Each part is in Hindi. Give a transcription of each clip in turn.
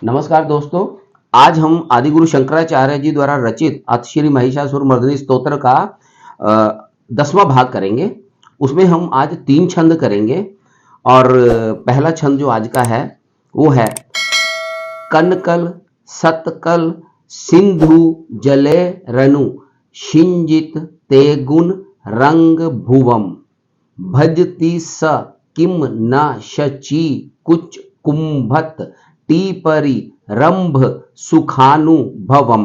नमस्कार दोस्तों। आज हम आदिगुरु शंकराचार्य जी द्वारा रचित अथ श्री महिषासुरमर्दिनी स्तोत्र का 10वां भाग करेंगे। उसमें हम आज 3 छंद करेंगे और पहला छंद जो आज का है वो है कनकल सतकल सिंधु जले रनु शिंजित तेगुन रंग भुवम भजति स किम न शची कुच कुंभत टीपरि रंभ सुखानुभवम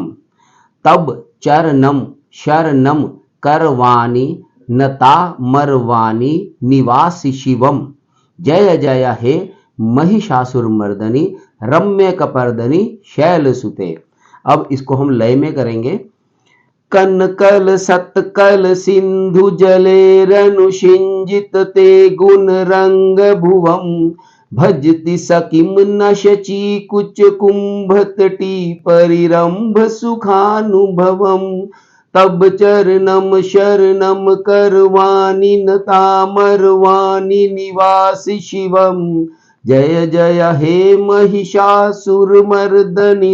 तब चरणम शरणम करवाणी नता मरवाणी निवासी शिवम। जय जय हे महिषासुरमर्दनी रम्य कपर्दनी शैलसुते। अब इसको हम लय में करेंगे। कनकल सतकल सिंधु जले रनु शिंजित ते गुण रंग भुवम भजति सकिम न शची कुच कुंभत टीपरिरंभ सुखानुभवम तब चरणम शरणम करवाणी नता मरवाणी निवासी शिवम। जय जय हे महिषासुरमर्दनी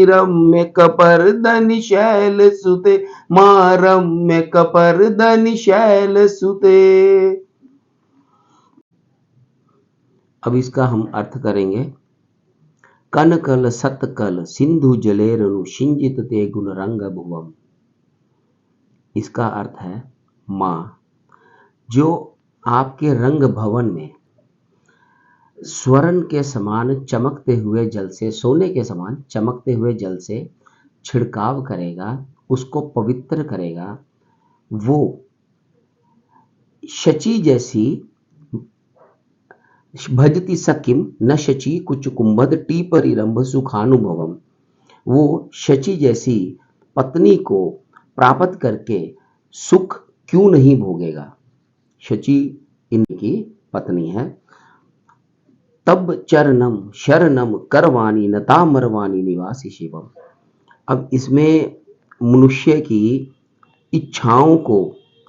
रम्य कपर्दनी शैलसुते मां रम्य कपर्दनी शैलसुते। अब इसका हम अर्थ करेंगे। कनकल सतकल सिंधु जले रनु शिंजित ते गुण रंग भुवम। इसका अर्थ है मां जो आपके रंग भवन में स्वर्ण के समान चमकते हुए जल से, सोने के समान चमकते हुए जल से छिड़काव करेगा, उसको पवित्र करेगा। वो शची जैसी भजति सकिम न शची कुच कुंभद टीपरिरंभ सुखानुभवम। वो शची जैसी पत्नी को प्राप्त करके सुख क्यों नहीं भोगेगा। शची इनकी पत्नी है। तब चरणम शरणम करवाणी नता मरवाणी निवासी शिवम। अब इसमें मनुष्य की इच्छाओं को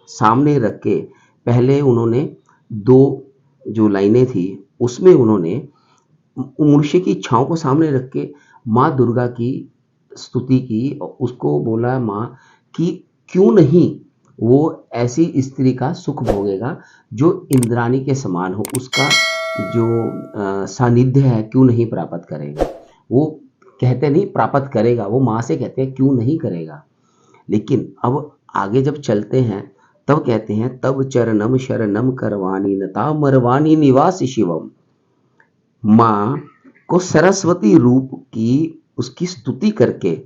सामने रख के पहले उन्होंने 2 जो लाइनें थी उसमें उन्होंने मनुष्य की इच्छाओं को सामने रख के माँ दुर्गा की स्तुति की और उसको बोला माँ कि क्यों नहीं वो ऐसी स्त्री का सुख भोगेगा जो इंद्राणी के समान हो, उसका जो सानिध्य है क्यों नहीं प्राप्त करेगा। वो कहते नहीं प्राप्त करेगा, वो माँ से कहते हैं क्यों नहीं करेगा। लेकिन अब आगे जब चलते हैं तब कहते हैं तब चरणम शरणम करवाणी नता मरवाणी निवासी शिवम। माँ को सरस्वती रूप की उसकी स्तुति करके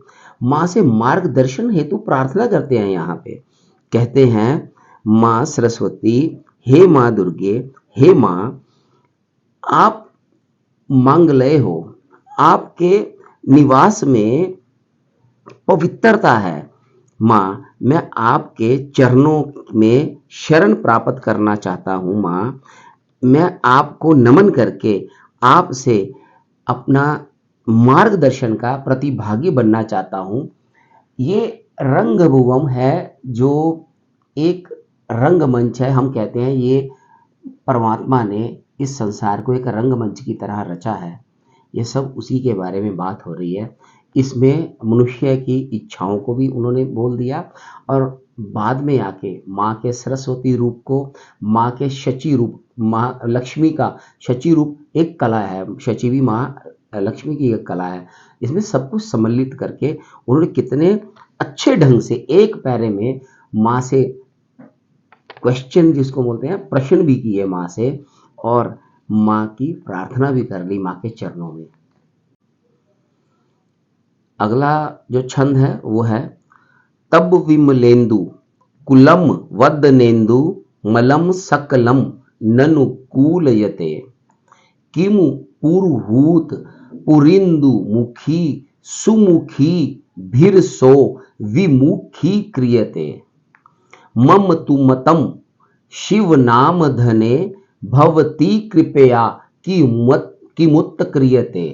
माँ से मार्गदर्शन हेतु प्रार्थना करते हैं। यहाँ पे कहते हैं माँ सरस्वती, हे माँ दुर्गे, हे माँ आप मंगलय हो, आपके निवास में पवित्रता है। माँ मैं आपके चरणों में शरण प्राप्त करना चाहता हूँ। माँ मैं आपको नमन करके आपसे अपना मार्गदर्शन का प्रतिभागी बनना चाहता हूँ। ये रंगभुवम है जो एक रंगमंच है। हम कहते हैं ये परमात्मा ने इस संसार को एक रंगमंच की तरह रचा है। ये सब उसी के बारे में बात हो रही है। इसमें मनुष्य की इच्छाओं को भी उन्होंने बोल दिया और बाद में आके माँ के सरस्वती रूप को, माँ के शची रूप, माँ लक्ष्मी का शची रूप एक कला है, शची भी माँ लक्ष्मी की एक कला है। इसमें सब कुछ सम्मिलित करके उन्होंने कितने अच्छे ढंग से एक पैरे में माँ से क्वेश्चन, जिसको बोलते हैं प्रश्न भी किए माँ से, और माँ की प्रार्थना भी कर ली माँ के चरणों में। अगला जो छंद है वो है तब विमलेन्दु कुलम वदनेन्दु मलम सकलम ननुकूलयते किमु पुरुहूत पुरिंदु मुखी सुमुखी भीरसो विमुखी क्रियते मम तु मतम शिव नाम धने भवती कृपया किमुत क्रियते।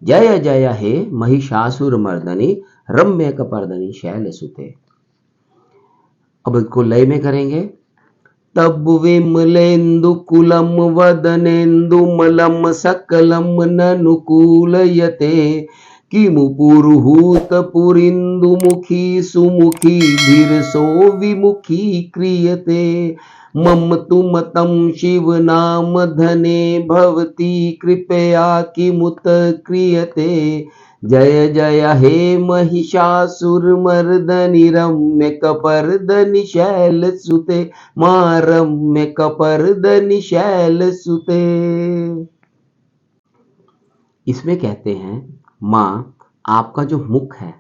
जय जय हे महिषासुरमर्दनी रम्य कपर्दनी शैलसुते। अब इसको लय में करेंगे। तब विमलेन्दुकुलं वदनेन्दुमलं सकलं ननुकूलयते किमु पुरुहूतपुरीन्दुमुखी सुमुखी धीरसो विमुखी क्रियते मम तु मतं शिवनामधने भवती कृपया किमुत क्रियते जय जय हे महिषासुरमर्दनि रम्य कपर्दनि शैलसुते मां रम्य कपर्दनि शैलसुते। इसमें कहते हैं माँ आपका जो मुख है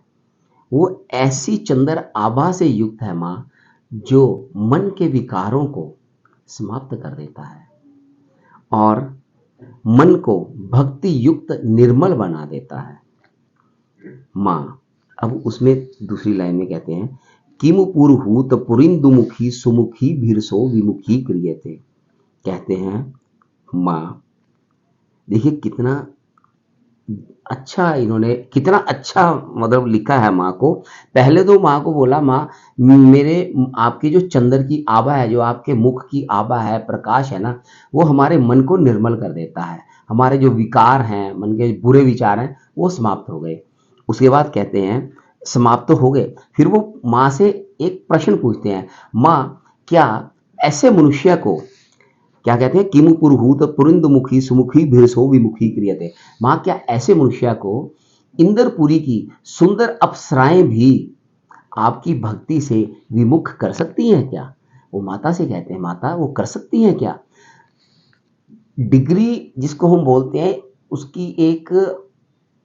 वो ऐसी चंद्र आभा से युक्त है माँ जो मन के विकारों को समाप्त कर देता है और मन को भक्ति युक्त निर्मल बना देता है माँ। अब उसमें दूसरी लाइन में कहते हैं किमु पुरुहूत पुरिंदुमुखी सुमुखी भीरसो विमुखी क्रियते। कहते हैं माँ, देखिए कितना अच्छा इन्होंने कितना अच्छा मतलब लिखा है माँ को। पहले तो माँ को बोला माँ मेरे आपकी जो चंद्र की आभा है, जो आपके मुख की आभा है, प्रकाश है ना, वो हमारे मन को निर्मल कर देता है, हमारे जो विकार हैं, मन के बुरे विचार हैं वो समाप्त हो गए। उसके बाद कहते हैं समाप्त तो हो गए, फिर वो माँ से एक प्रश्न पूछते हैं, माँ क्या ऐसे मनुष्य को क्या कहते हैं किमु पुरुहूत पुरिंदमुखी सुमुखी भीरसो विमुखी क्रियते। माँ क्या ऐसे मनुष्य को इंद्रपुरी की सुंदर अप्सराएं भी आपकी भक्ति से विमुख कर सकती हैं क्या? वो माता से कहते हैं माता वो कर सकती हैं क्या? डिग्री जिसको हम बोलते हैं उसकी एक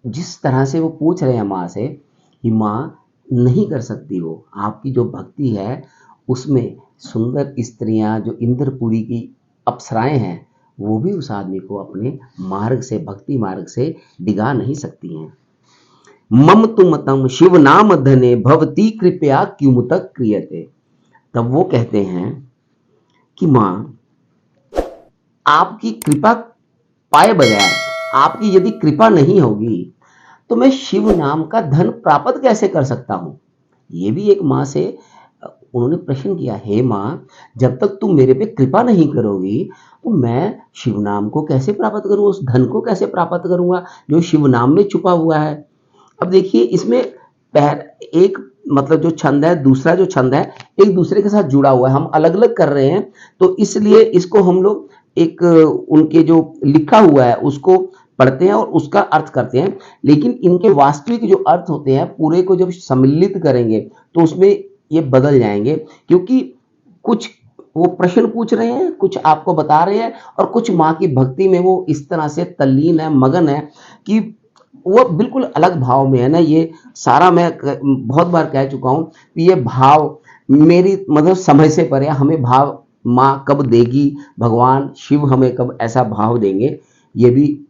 जिस तरह से वो पूछ रहे हैं माँ से कि माँ नहीं कर सकती, वो आपकी जो भक्ति है उसमें सुंदर स्त्रियां जो इंद्रपुरी की अप्सराएं हैं वो भी उस आदमी को अपने मार्ग से भक्ति मार्ग से डिगा नहीं सकती हैं। मम तु मतम शिव नाम धने भवती कृपया क्युमुतक क्रियते। तब वो कहते हैं कि माँ आपकी कृपा पाए बगैर, आपकी यदि कृपा नहीं होगी तो मैं शिव नाम का धन प्राप्त कैसे कर सकता हूं। ये भी एक माँ से उन्होंने प्रश्न किया, हे माँ जब तक तुम मेरे पे कृपा नहीं करोगी तो मैं शिव नाम को कैसे प्राप्त करूँ, उस धन को कैसे प्राप्त करूंगा जो शिव नाम में छुपा हुआ है। अब देखिए इसमें एक मतलब जो छंद है, दूसरा जो छंद है एक दूसरे के साथ जुड़ा हुआ है, हम अलग अलग कर रहे हैं तो इसलिए इसको हम लोग एक उनके जो लिखा हुआ है उसको पढ़ते हैं और उसका अर्थ करते हैं, लेकिन इनके वास्तविक जो अर्थ होते हैं पूरे को जब सम्मिलित करेंगे तो उसमें ये बदल जाएंगे, क्योंकि कुछ वो प्रश्न पूछ रहे हैं, कुछ आपको बता रहे हैं और कुछ माँ की भक्ति में वो इस तरह से तल्लीन है, मगन है कि वो बिल्कुल अलग भाव में है ना। ये सारा मैं बहुत बार कह चुका हूँ कि ये भाव मेरी मतलब समझ से परे, हमें भाव माँ कब देगी, भगवान शिव हमें कब ऐसा भाव देंगे, ये भी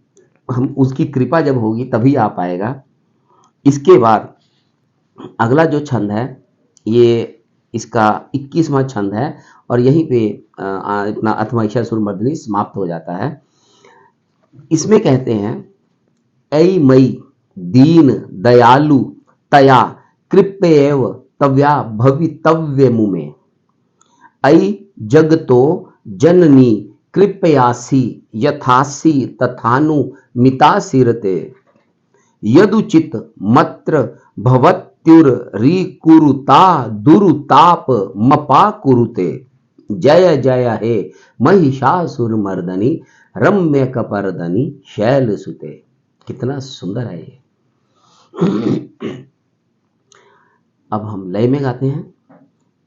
हम उसकी कृपा जब होगी तभी आ पाएगा। इसके बाद अगला जो छंद है ये इसका 21वां छंद है और यहीं पे अपना अथ महिषासुरमर्दिनी समाप्त हो जाता है। इसमें कहते हैं ऐ मई दीन दयालु तया कृप्येव तव्या भवितव्य मुमे। ऐ जगतो जननी कृपयासी यथासी तथानु मितासिरते यदुचित मत्र भवत्युरीकुरुता दुरुताप मपा कुरुते। जय जय हे महिषासुरमर्दनी रम्य कपर्दनी शैलसुते। कितना सुंदर है ये। अब हम लय में गाते हैं,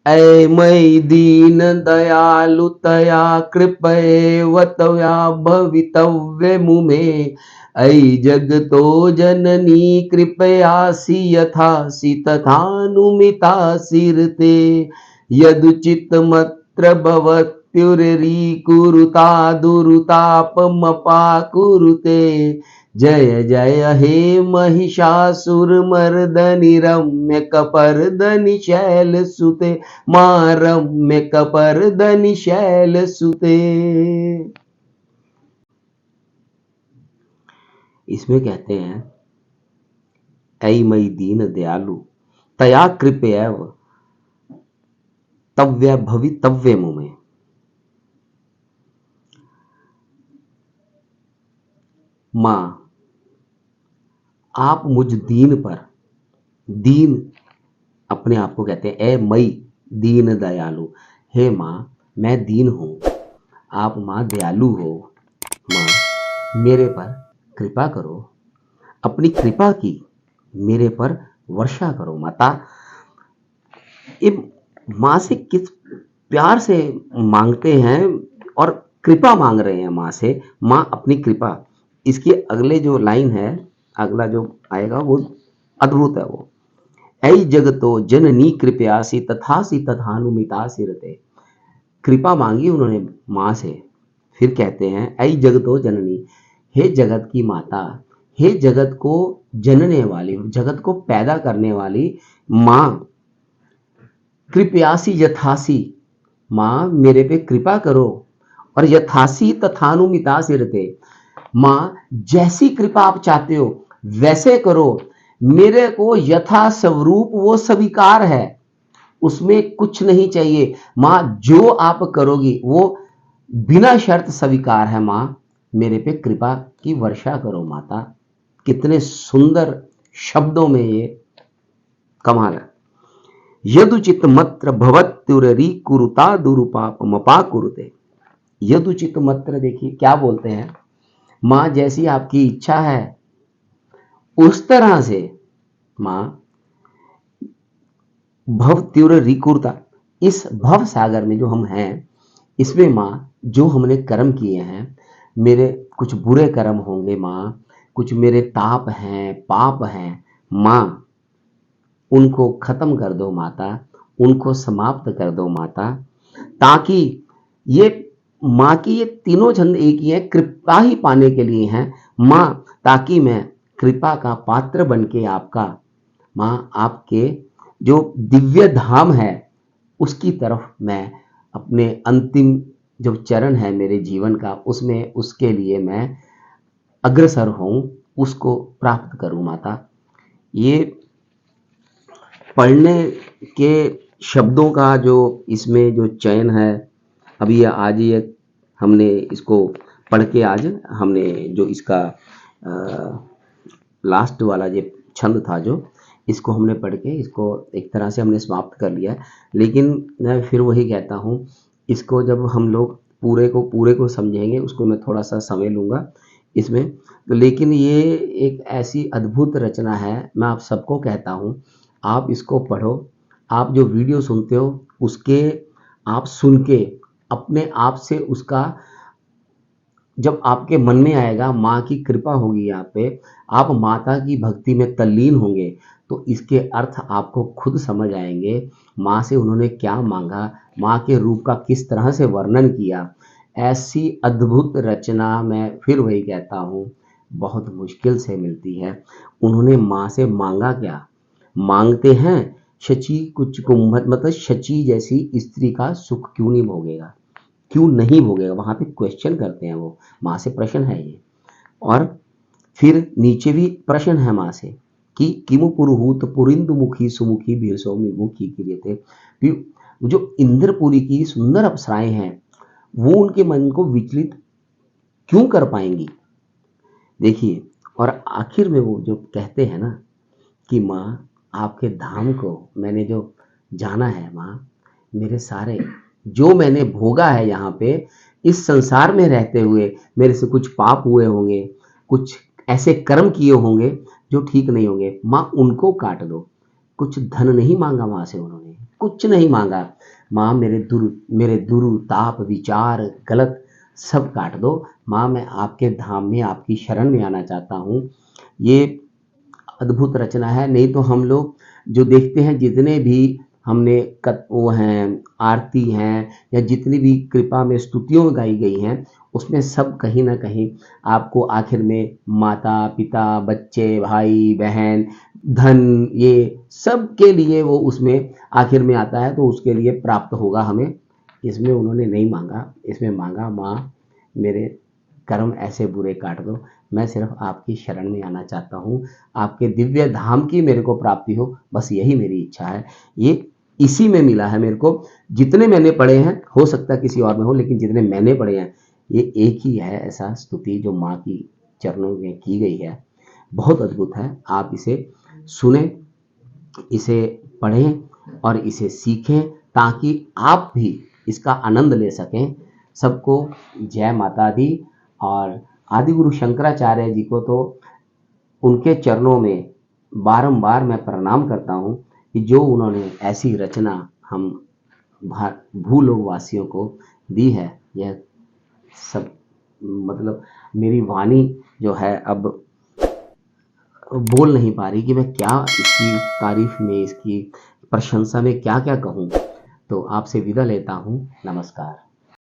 ऐ मयि दीन दयालु तया कृपयेव तया भवितव्य मुमे। ऐ जगतो जननी कृपयासि यथासि तथानुमितासिरते यदुचित मत्र भवत्युरीकुरुता दुरुतापमपा कुरुते। जय जय हे महिषासुरमर्दनि रम्य कपर्दनि शैलसुते मां रम्य कपर्दनि शैलसुते। इसमें कहते हैं ऐ मई दीन दयालु तया कृपयैव तव्य भवितव्य मुमे। माँ आप मुझ दीन पर, दीन अपने आप को कहते हैं, ए मई दीन दयालु, हे माँ मैं दीन हूँ, आप माँ दयालु हो, माँ मेरे पर कृपा करो, अपनी कृपा की मेरे पर वर्षा करो। माता ये माँ से किस प्यार से मांगते हैं और कृपा मांग रहे हैं माँ से, माँ अपनी कृपा। इसके अगले जो लाइन है, अगला जो आएगा वो अद्भुत है। वो ऐ जगतो जननी कृपयासी तथासी तथानुमितासी रते, कृपा मांगी उन्होंने माँ से, फिर कहते हैं ऐ जगतो जननी, हे जगत की माता, हे जगत को जनने वाली, जगत को पैदा करने वाली माँ, कृपयासी यथासी, माँ मेरे पे कृपा करो, और यथासी तथानुमिता सिरते, माँ जैसी कृपा आप चाहते हो वैसे करो, मेरे को यथा स्वरूप वो स्वीकार है, उसमें कुछ नहीं चाहिए। माँ जो आप करोगी वो बिना शर्त स्वीकार है। माँ मेरे पे कृपा की वर्षा करो। माता कितने सुंदर शब्दों में ये कमाल है। यदुचित मत्र भवत्युररी कुरुता दुरुपापमपा कुरुते, यदुचित मत्र देखिए क्या बोलते हैं, माँ जैसी आपकी इच्छा है उस तरह से माँ भव तीव्र रिकुरता, इस भव सागर में जो हम हैं इसमें माँ जो हमने कर्म किए हैं, मेरे कुछ बुरे कर्म होंगे माँ, कुछ मेरे ताप हैं पाप हैं, माँ उनको खत्म कर दो माता, उनको समाप्त कर दो माता, ताकि ये माँ की ये तीनों छंद एक ही है, कृपा ही पाने के लिए हैं माँ, ताकि मैं कृपा का पात्र बन के आपका माँ आपके जो दिव्य धाम है उसकी तरफ मैं अपने अंतिम जो चरण है मेरे जीवन का उसमें उसके लिए मैं अग्रसर हूँ, उसको प्राप्त करूँ माता। ये पढ़ने के शब्दों का जो इसमें जो चयन है, अभी ये आज ये हमने इसको पढ़ के आज हमने जो इसका लास्ट वाला जो छंद था जो इसको हमने पढ़ के इसको एक तरह से हमने समाप्त कर लिया है। लेकिन मैं फिर वही कहता हूँ, इसको जब हम लोग पूरे को समझेंगे उसको मैं थोड़ा सा समय लूँगा इसमें। तो लेकिन ये एक ऐसी अद्भुत रचना है, मैं आप सबको कहता हूँ आप इसको पढ़ो, आप जो वीडियो सुनते हो उसके आप सुन के अपने आप से उसका जब आपके मन में आएगा, माँ की कृपा होगी यहाँ पे, आप माता की भक्ति में तल्लीन होंगे, तो इसके अर्थ आपको खुद समझ आएंगे। माँ से उन्होंने क्या मांगा, माँ के रूप का किस तरह से वर्णन किया, ऐसी अद्भुत रचना मैं फिर वही कहता हूँ बहुत मुश्किल से मिलती है। उन्होंने माँ से मांगा क्या, मांगते हैं शची कुछ कुंभत, मतलब शची जैसी स्त्री का सुख क्यों नहीं भोगेगा, क्यों नहीं भोगेगा, वहां पे क्वेश्चन करते हैं वो, माँ से प्रश्न है ये। और फिर नीचे भी प्रश्न है माँ से कि किमु पुरुहूत पुरिंदु मुखी सुमुखी भीरसो मुखी किए थे, जो इंद्रपुरी की सुंदर अप्सराएं हैं वो उनके मन को विचलित क्यों कर पाएंगी। देखिए, और आखिर में वो जो कहते हैं ना कि माँ आपके धाम को मैंने जो जाना है माँ, मेरे सारे जो मैंने भोगा है यहाँ पे इस संसार में रहते हुए, मेरे से कुछ पाप हुए होंगे, कुछ ऐसे कर्म किए होंगे जो ठीक नहीं होंगे, माँ उनको काट दो। कुछ धन नहीं मांगा माँ से उन्होंने, कुछ नहीं मांगा, माँ मेरे दुरुताप विचार गलत सब काट दो माँ, मैं आपके धाम में आपकी शरण में आना चाहता हूँ। ये अद्भुत रचना है। नहीं तो हम लोग जो देखते हैं जितने भी हमने वो हैं आरती हैं या जितनी भी कृपा में स्तुतियों में गाई गई हैं उसमें सब कहीं ना कहीं आपको आखिर में माता पिता बच्चे भाई बहन धन ये सब के लिए वो उसमें आखिर में आता है, तो उसके लिए प्राप्त होगा हमें। इसमें उन्होंने नहीं मांगा, इसमें मांगा माँ मेरे कर्म ऐसे बुरे काट दो, मैं सिर्फ आपकी शरण में आना चाहता हूँ, आपके दिव्य धाम की मेरे को प्राप्ति हो, बस यही मेरी इच्छा है। ये इसी में मिला है मेरे को, जितने मैंने पढ़े हैं हो सकता है किसी और में हो, लेकिन जितने मैंने पढ़े हैं ये एक ही है ऐसा स्तुति जो माँ की चरणों में की गई है, बहुत अद्भुत है। आप इसे सुने, इसे पढ़ें और इसे सीखें ताकि आप भी इसका आनंद ले सकें। सबको जय माता दी। और आदि गुरु शंकराचार्य जी को तो उनके चरणों में बारंबार मैं प्रणाम करता हूँ कि जो उन्होंने ऐसी रचना हम भूलोक वासियों को दी है। यह सब मतलब मेरी वाणी जो है अब बोल नहीं पा रही कि मैं क्या इसकी तारीफ में, इसकी प्रशंसा में क्या क्या कहूँ। तो आपसे विदा लेता हूँ। नमस्कार।